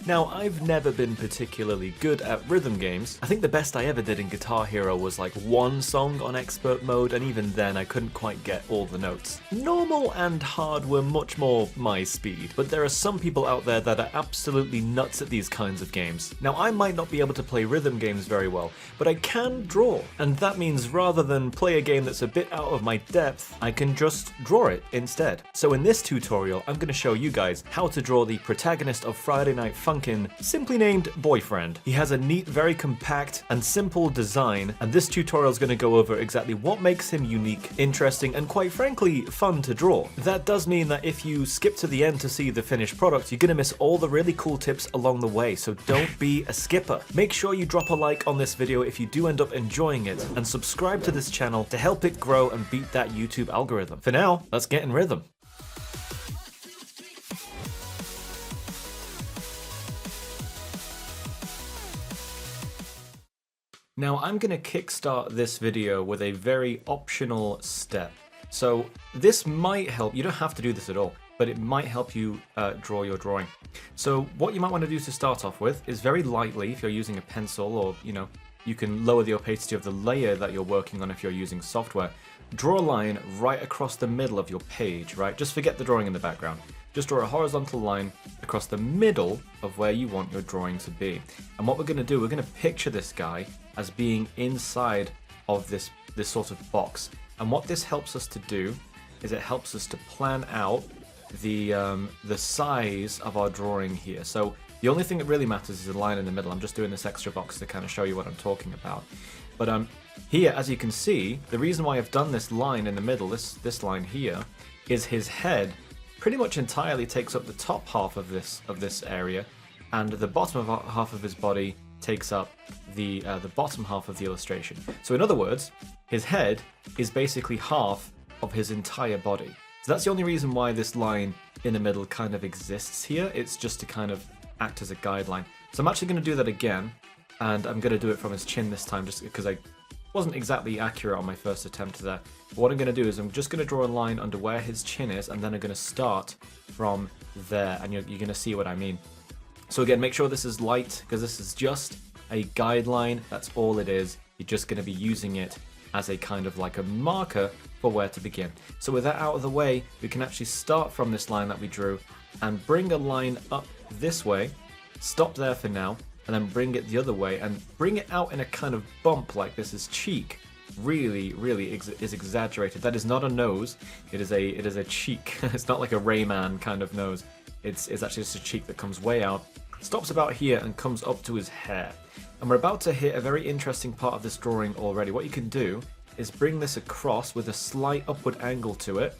Now, I've never been particularly good at rhythm games. I think the best I ever did in Guitar Hero was like one song on expert mode, and even then I couldn't quite get all the notes. Normal and hard were much more my speed, but there are some people out there that are absolutely nuts at these kinds of games. Now, I might not be able to play rhythm games very well, but I can draw, and that means rather than play a game that's a bit out of my depth, I can just draw it instead. So in this tutorial, I'm going to show you guys how to draw the protagonist of Friday Night Funkin', simply named Boyfriend. He has a neat, very compact and simple design, and this tutorial is going to go over exactly what makes him unique, interesting, and quite frankly, fun to draw. That does mean that if you skip to the end to see the finished product, you're going to miss all the really cool tips along the way, so don't be a skipper. Make sure you drop a like on this video if you do end up enjoying it, and subscribe to this channel to help it grow and beat that YouTube algorithm. For now, let's get in rhythm. Now, I'm going to kickstart this video with a very optional step. So this might help, you don't have to do this at all, but it might help you draw your drawing. So what you might want to do to start off with is very lightly, if you're using a pencil, or you can lower the opacity of the layer that you're working on if you're using software, draw a line right across the middle of your page, right? Just forget the drawing in the background. Just draw a horizontal line across the middle of where you want your drawing to be. And what we're going to do, we're going to picture this guy as being inside of this sort of box. And what this helps us to do is it helps us to plan out the size of our drawing here. So the only thing that really matters is the line in the middle. I'm just doing this extra box to kind of show you what I'm talking about. But here, as you can see, the reason why I've done this line in the middle, this line here, is his head pretty much entirely takes up the top half of this area, and the bottom half of his body takes up the bottom half of the illustration. So in other words, his head is basically half of his entire body. So that's the only reason why this line in the middle kind of exists here. It's just to kind of act as a guideline. So I'm actually going to do that again, and I'm going to do it from his chin this time, just because I wasn't exactly accurate on my first attempt there. But what I'm going to do is I'm just going to draw a line under where his chin is, and then I'm going to start from there, and you're going to see what I mean. So again, make sure this is light, because this is just a guideline. That's all it is. You're just going to be using it as a kind of like a marker for where to begin. So with that out of the way, we can actually start from this line that we drew and bring a line up this way, stop there for now, and then bring it the other way and bring it out in a kind of bump like this. His cheek really is exaggerated. That is not a nose, it is a cheek. It's not like a Rayman kind of nose. It's actually just a cheek that comes way out, stops about here and comes up to his hair. And we're about to hit a very interesting part of this drawing already. What you can do is bring this across with a slight upward angle to it,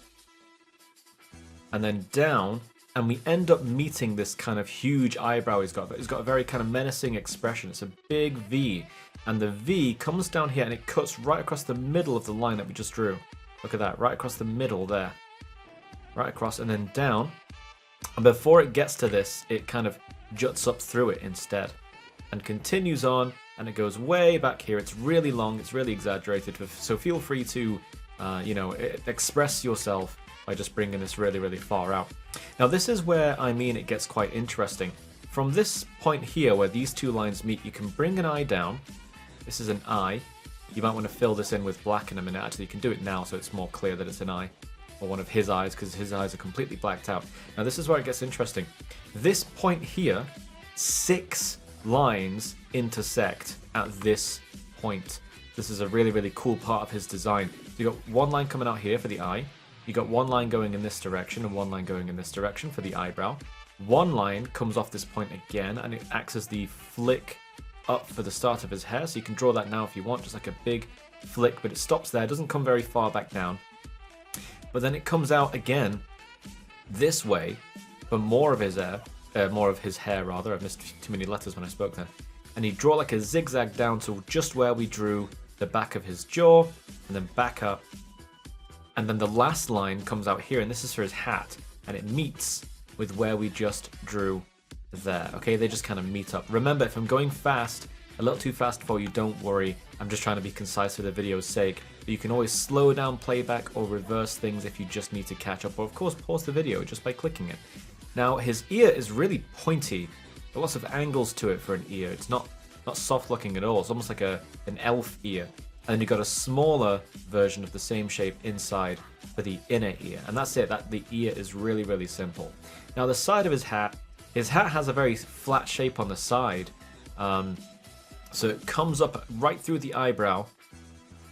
and then down, and we end up meeting this kind of huge eyebrow he's got. He's got a very kind of menacing expression. It's a big V, and the V comes down here and it cuts right across the middle of the line that we just drew. Look at that, right across the middle there. Right across and then down. And before it gets to this, it kind of juts up through it instead and continues on, and it goes way back here. It's really long, it's really exaggerated, so feel free to express yourself by just bringing this really far out. Now this is where I mean it gets quite interesting. From this point here where these two lines meet, you can bring an eye down. This is an eye. You might want to fill this in with black in a minute. Actually, you can do it now so it's more clear that it's an eye, or one of his eyes, because his eyes are completely blacked out. Now this is where it gets interesting. This point here, 6 lines intersect at this point. This is a really cool part of his design. You got one line coming out here for the eye. You got one line going in this direction and one line going in this direction for the eyebrow. One line comes off this point again, and it acts as the flick up for the start of his hair. So you can draw that now if you want, just like a big flick, but it stops there. It doesn't come very far back down. But then it comes out again this way for more of his hair. I missed too many letters when I spoke then. And you draw like a zigzag down to just where we drew the back of his jaw, and then back up. And then the last line comes out here, and this is for his hat, and it meets with where we just drew there. Okay, they just kind of meet up. Remember, if I'm going fast, a little too fast for you, don't worry. I'm just trying to be concise for the video's sake. But you can always slow down playback or reverse things if you just need to catch up, or of course pause the video just by clicking it. Now his ear is really pointy, lots of angles to it for an ear. It's not soft looking at all. It's almost like an elf ear. And then you've got a smaller version of the same shape inside for the inner ear. And that's it. The ear is really, really simple. Now the side of his hat has a very flat shape on the side. So it comes up right through the eyebrow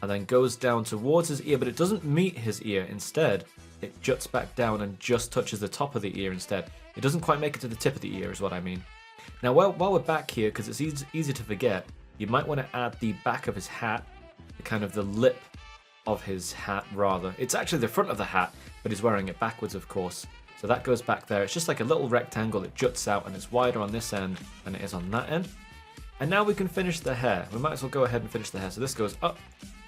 and then goes down towards his ear, but it doesn't meet his ear. Instead, it juts back down and just touches the top of the ear instead. It doesn't quite make it to the tip of the ear is what I mean. Now while we're back here, because it's easy to forget, you might want to add the back of his hat, kind of the lip of his hat rather. It's actually the front of the hat, but he's wearing it backwards of course. So that goes back there. It's just like a little rectangle that juts out and it's wider on this end than it is on that end. And now we can finish the hair. We might as well go ahead and finish the hair. So this goes up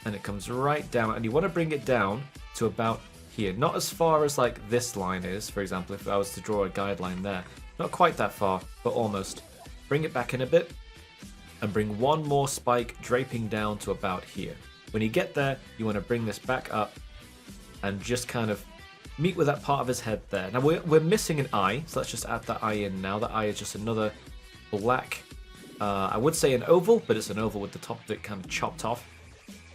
and it comes right down, and you want to bring it down to about here. Not as far as like this line is, for example, if I was to draw a guideline there. Not quite that far, but almost. Bring it back in a bit and bring one more spike draping down to about here. When you get there, you want to bring this back up and just kind of meet with that part of his head there. Now we're missing an eye, so let's just add that eye in now. That eye is just another black, I would say an oval, but it's an oval with the top of it kind of chopped off.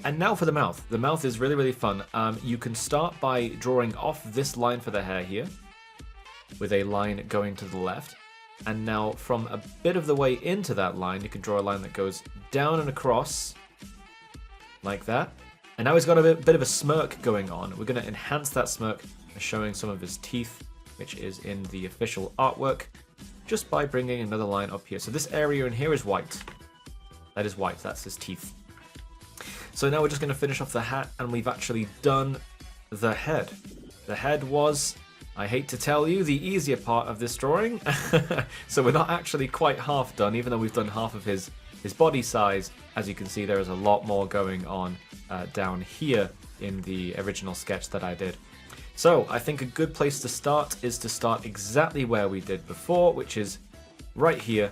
And now for the mouth. The mouth is really, really fun. You can start by drawing off this line for the hair here, with a line going to the left. And now from a bit of the way into that line, you can draw a line that goes down and across, like that. And now he's got a bit of a smirk going on. We're going to enhance that smirk by showing some of his teeth, which is in the official artwork, just by bringing another line up here. So this area in here is white. That is white, that's his teeth. So now we're just going to finish off the hat, and we've actually done the head. The head was, I hate to tell you, the easier part of this drawing. So we're not actually quite half done, even though we've done half of his body size. As you can see, there is a lot more going on down here in the original sketch that I did. So I think a good place to start is to start exactly where we did before, which is right here,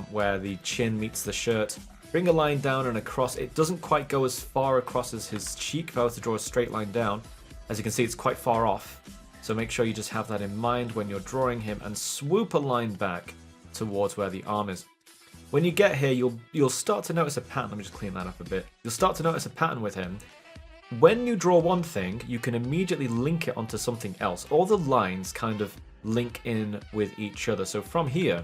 where the chin meets the shirt. Bring a line down and across. It doesn't quite go as far across as his cheek. If I was to draw a straight line down, as you can see, it's quite far off. So make sure you just have that in mind when you're drawing him, and swoop a line back towards where the arm is. When you get here, you'll start to notice a pattern. Let me just clean that up a bit. You'll start to notice a pattern with him. When you draw one thing, you can immediately link it onto something else. All the lines kind of link in with each other. So from here,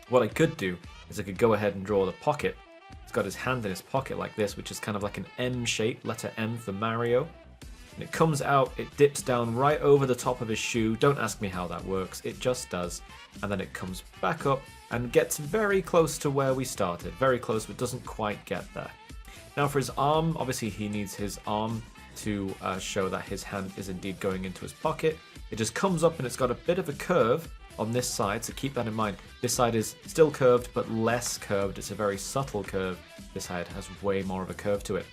what I could do is I could go ahead and draw the pocket. He's got his hand in his pocket like this, which is kind of like an M shape, letter M for Mario. And it comes out, it dips down right over the top of his shoe. Don't ask me how that works, it just does. And then it comes back up and gets very close to where we started. Very close, but doesn't quite get there. Now for his arm, obviously he needs his arm to show that his hand is indeed going into his pocket. It just comes up and it's got a bit of a curve on this side, so keep that in mind. This side is still curved, but less curved. It's a very subtle curve. This side has way more of a curve to it.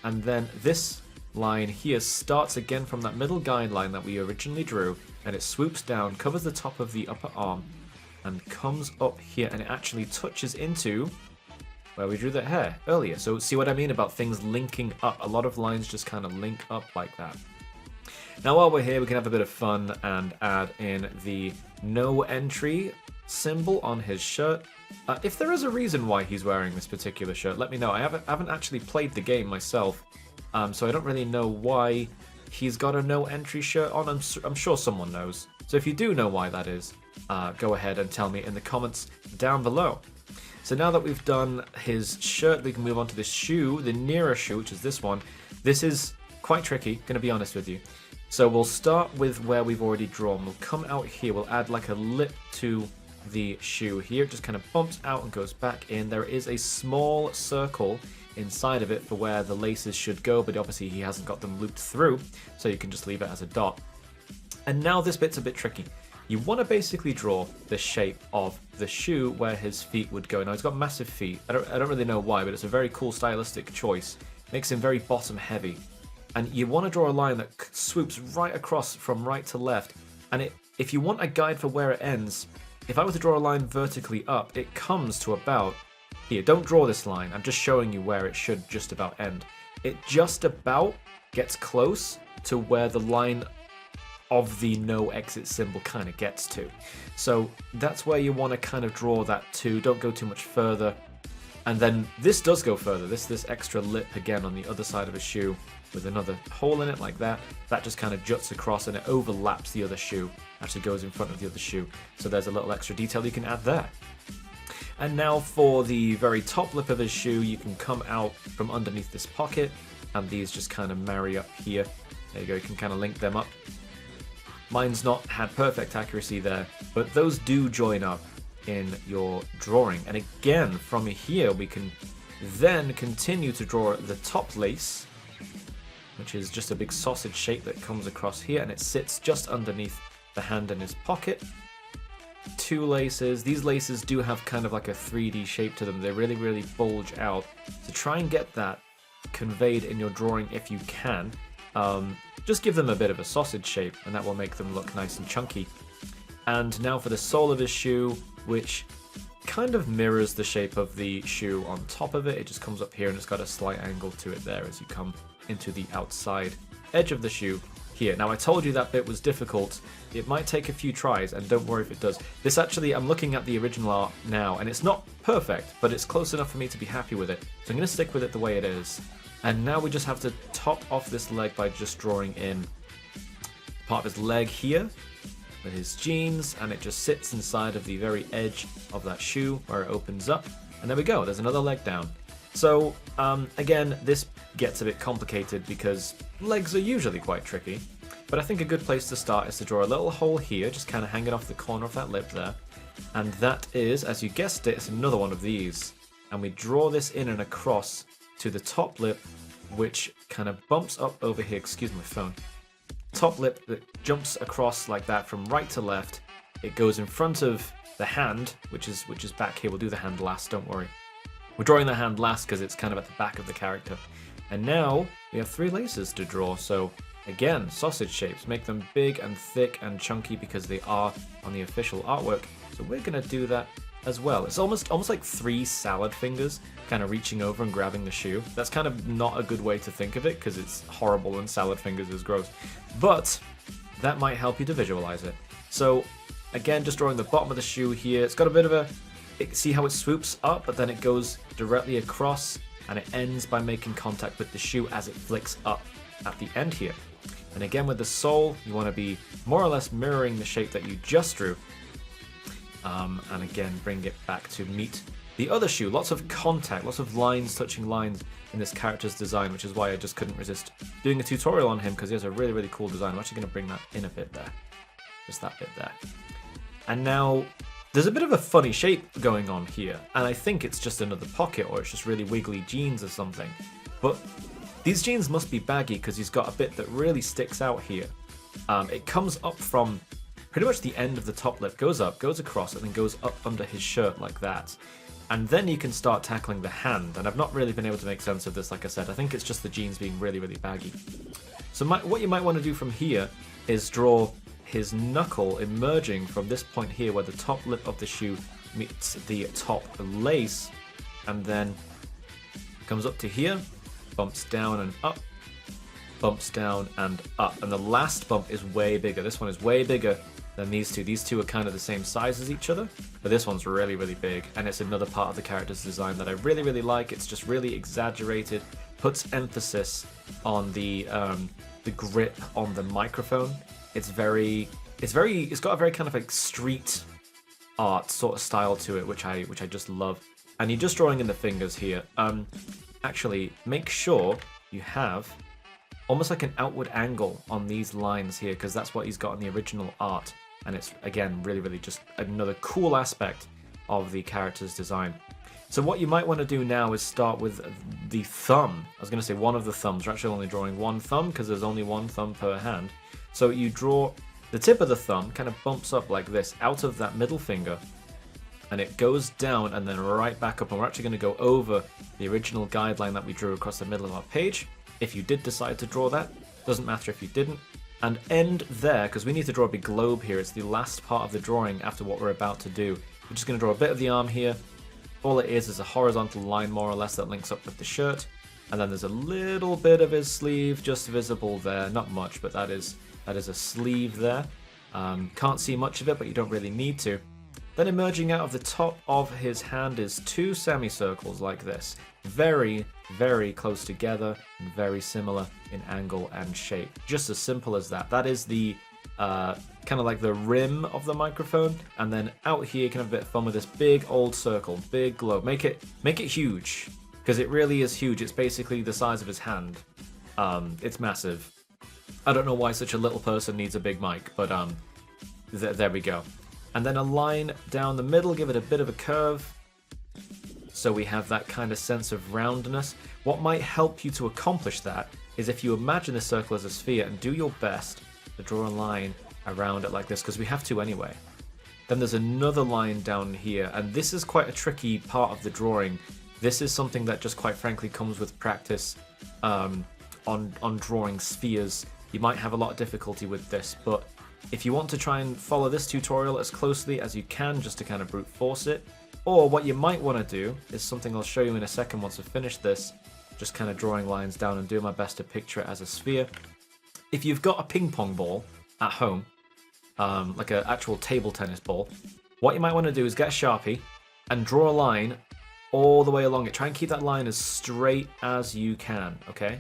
And then this line here starts again from that middle guideline that we originally drew, and it swoops down, covers the top of the upper arm, and comes up here, and it actually touches into where we drew the hair earlier. So see what I mean about things linking up? A lot of lines just kind of link up like that. Now while we're here, we can have a bit of fun and add in the no entry symbol on his shirt. If there is a reason why he's wearing this particular shirt, let me know. I haven't actually played the game myself, so I don't really know why he's got a no entry shirt on. I'm sure someone knows. So if you do know why that is, go ahead and tell me in the comments down below. So now that we've done his shirt, we can move on to the shoe, the nearer shoe, which is this one. This is quite tricky, gonna be honest with you. So we'll start with where we've already drawn. We'll come out here, we'll add like a lip to the shoe here. It just kind of bumps out and goes back in. There is a small circle inside of it for where the laces should go, but obviously he hasn't got them looped through, so you can just leave it as a dot. And now this bit's a bit tricky. You want to basically draw the shape of the shoe where his feet would go. Now he's got massive feet. I don't really know why, but it's a very cool stylistic choice. Makes him very bottom heavy. And you want to draw a line that swoops right across from right to left. And if you want a guide for where it ends, if I were to draw a line vertically up, it comes to about here. Don't draw this line. I'm just showing you where it should just about end. It just about gets close to where the line of the no exit symbol kind of gets to. So that's where you want to kind of draw that to. Don't go too much further. And then this does go further. This extra lip again on the other side of a shoe with another hole in it like that. That just kind of juts across and it overlaps the other shoe. Actually goes in front of the other shoe. So there's a little extra detail you can add there. And now for the very top lip of his shoe, you can come out from underneath this pocket and these just kind of marry up here. There you go, you can kind of link them up. Mine's not had perfect accuracy there, but those do join up in your drawing. And again, from here we can then continue to draw the top lace, which is just a big sausage shape that comes across here, and it sits just underneath the hand in his pocket. 2 laces. These laces do have kind of like a 3D shape to them. They really bulge out. So try and get that conveyed in your drawing if you can. Just give them a bit of a sausage shape and that will make them look nice and chunky. And now for the sole of his shoe, which kind of mirrors the shape of the shoe on top of it. It just comes up here and it's got a slight angle to it there as you come into the outside edge of the shoe here. Now I told you that bit was difficult. It might take a few tries, and don't worry if it does. This actually, I'm looking at the original art now, and it's not perfect, but it's close enough for me to be happy with it. So I'm going to stick with it the way it is. And now we just have to top off this leg by just drawing in part of his leg here with his jeans, and it just sits inside of the very edge of that shoe where it opens up. And there we go, there's another leg down. So again, this gets a bit complicated because legs are usually quite tricky, but I think a good place to start is to draw a little hole here, just kind of hanging off the corner of that lip there. And that is, as you guessed it, it's another one of these. And we draw this in and across to the top lip, which kind of bumps up over here, excuse my phone. Top lip that jumps across like that from right to left. It goes in front of the hand, which is back here. We'll do the hand last, don't worry. We're drawing the hand last because it's kind of at the back of the character. And now we have 3 laces to draw. So again, sausage shapes. Make them big and thick and chunky because they are on the official artwork. So we're going to do that as well. It's almost like 3 salad fingers kind of reaching over and grabbing the shoe. That's kind of not a good way to think of it because it's horrible and salad fingers is gross. But that might help you to visualize it. So again, just drawing the bottom of the shoe here. It's got a bit of a... See how it swoops up, but then it goes directly across and it ends by making contact with the shoe as it flicks up at the end here. And again with the sole, you want to be more or less mirroring the shape that you just drew. And again, bring it back to meet the other shoe. Lots of contact, lots of lines touching lines in this character's design, which is why I just couldn't resist doing a tutorial on him because he has a really cool design. I'm actually going to bring that in a bit there. Just that bit there. And now there's a bit of a funny shape going on here, and I think it's just another pocket or it's just really wiggly jeans or something. But these jeans must be baggy because he's got a bit that really sticks out here. It comes up from pretty much the end of the top lip, goes up, goes across, and then goes up under his shirt like that. And then you can start tackling the hand, and I've not really been able to make sense of this, like I said. I think it's just the jeans being really baggy. So what you might want to do from here is draw his knuckle emerging from this point here where the top lip of the shoe meets the top lace, and then comes up to here, bumps down and up, bumps down and up, and the last bump is way bigger. This one is way bigger than these two. These two are kind of the same size as each other, but this one's really big, and it's another part of the character's design that I really like. It's just really exaggerated, puts emphasis on the grip on the microphone. It's got a very kind of like street art sort of style to it, which I just love. And you're just drawing in the fingers here. Actually, make sure you have almost like an outward angle on these lines here, because that's what he's got in the original art. And it's, again, really just another cool aspect of the character's design. So what you might want to do now is start with the thumb. I was going to say one of the thumbs. We're actually only drawing one thumb because there's only one thumb per hand. So you draw the tip of the thumb, kind of bumps up like this out of that middle finger, and it goes down and then right back up. And we're actually going to go over the original guideline that we drew across the middle of our page. If you did decide to draw that, doesn't matter if you didn't. And end there, because we need to draw a big globe here. It's the last part of the drawing after what we're about to do. We're just going to draw a bit of the arm here. All it is a horizontal line, more or less, that links up with the shirt. And then there's a little bit of his sleeve just visible there. Not much, but that is That is a sleeve there. Can't see much of it, but you don't really need to. Then emerging out of the top of his hand is 2 semicircles like this. Very, very close together and very similar in angle and shape. Just as simple as that. That is the kind of like the rim of the microphone, and then out here you can have a bit of fun with this big old circle, big globe. Make it huge, because it really is huge. It's basically the size of his hand. It's massive. I don't know why such a little person needs a big mic, but there we go. And then a line down the middle, give it a bit of a curve. So we have that kind of sense of roundness. What might help you to accomplish that is if you imagine the circle as a sphere and do your best to draw a line around it like this, because we have to anyway. Then there's another line down here, and this is quite a tricky part of the drawing. This is something that just quite frankly comes with practice on drawing spheres. You might have a lot of difficulty with this, but if you want to try and follow this tutorial as closely as you can just to kind of brute force it, or what you might want to do is something I'll show you in a second once I've finished this, just kind of drawing lines down and doing my best to picture it as a sphere. If you've got a ping pong ball at home, like an actual table tennis ball, what you might want to do is get a Sharpie and draw a line all the way along it. Try and keep that line as straight as you can, okay?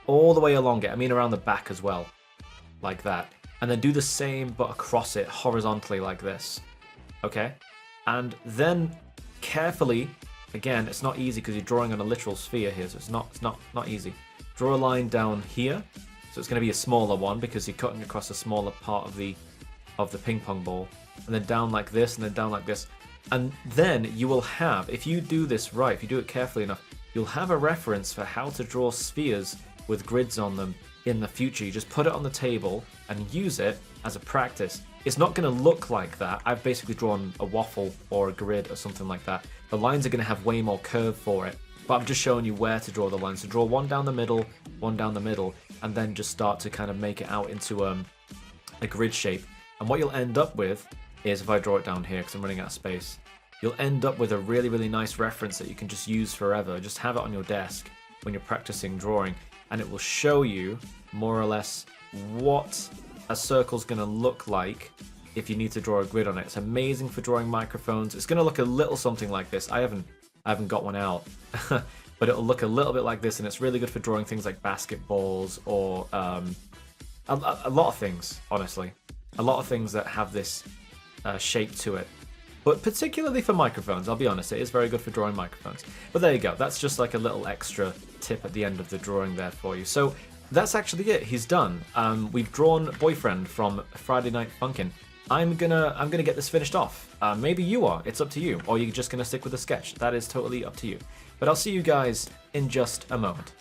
All the way along it, I mean around the back as well, like that. And then do the same but across it horizontally like this, okay? And then carefully, again, it's not easy because you're drawing on a literal sphere here, so it's not easy. Draw a line down here, so it's going to be a smaller one because you're cutting across a smaller part of the ping pong ball, and then down like this, and then down like this. And then you will have, if you do this right, if you do it carefully enough, you'll have a reference for how to draw spheres with grids on them in the future. You just put it on the table and use it as a practice. It's not going to look like that. I've basically drawn a waffle or a grid or something like that. The lines are going to have way more curve for it, but I'm just showing you where to draw the lines. So draw one down the middle, and then just start to kind of make it out into a grid shape. And what you'll end up with is, if I draw it down here because I'm running out of space, you'll end up with a really, really nice reference that you can just use forever. Just have it on your desk when you're practicing drawing, and it will show you more or less what a circle's going to look like if you need to draw a grid on it. It's amazing for drawing microphones. It's going to look a little something like this. I haven't got one out, but it'll look a little bit like this, and it's really good for drawing things like basketballs or a lot of things, honestly. A lot of things that have this shape to it. But particularly for microphones, I'll be honest, it is very good for drawing microphones. But there you go, that's just like a little extra tip at the end of the drawing there for you. So that's actually it, he's done. We've drawn Boyfriend from Friday Night Funkin. I'm gonna get this finished off. Maybe you are, it's up to you. Or you're just gonna stick with the sketch, that is totally up to you. But I'll see you guys in just a moment.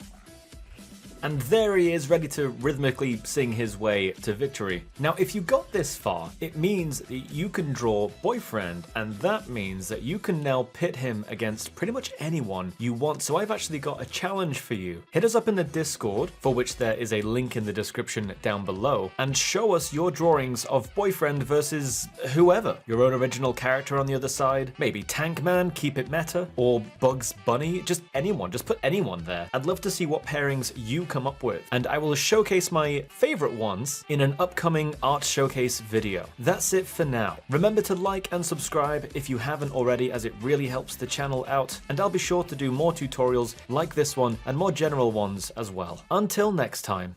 And there he is, ready to rhythmically sing his way to victory. Now, if you got this far, it means that you can draw Boyfriend, and that means that you can now pit him against pretty much anyone you want. So I've actually got a challenge for you. Hit us up in the Discord, for which there is a link in the description down below, and show us your drawings of Boyfriend versus whoever. Your own original character on the other side, maybe Tankman, keep it meta, or Bugs Bunny, just anyone, just put anyone there. I'd love to see what pairings you come up with, and I will showcase my favorite ones in an upcoming art showcase video. That's it for now. Remember to like and subscribe if you haven't already, as it really helps the channel out, and I'll be sure to do more tutorials like this one and more general ones as well. Until next time.